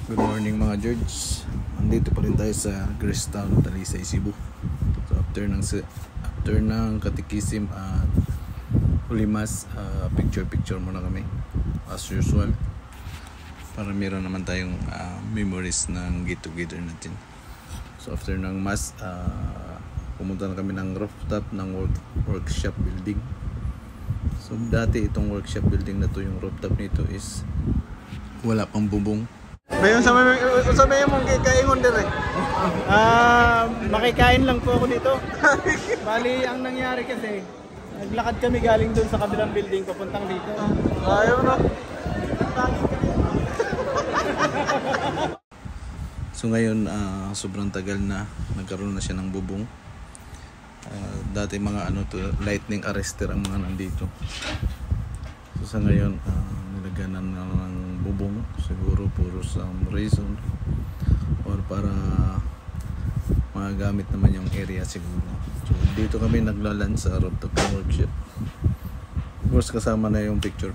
Good morning mga George. Andito pa rin tayo sa Grace Town, Talisay, Cebu. So after ng katikisim at ulimas, picture muna kami as usual para meron naman tayong memories ng get together natin. So after ng mass, pumunta na kami ng rooftop ng workshop building. So dati itong workshop building na to, yung rooftop nito is wala pang bubong. Bayon sa may mong kaingon din eh. Makikain lang po ako dito. Bali, ang nangyari kasi, naglakad kami galing doon sa kabilang building papuntang dito. Ayaw na. So ngayon, sobrang tagal na nagkaroon na siya ng bubong. Dati mga lightning arrester ang mga nandito. So sa ngayon, nilaganan na ng bubong, siguro puro some reason or para magamit naman yung area siguro. So dito kami naglalan sa rooftop workshop. Of course kasama na yung picture.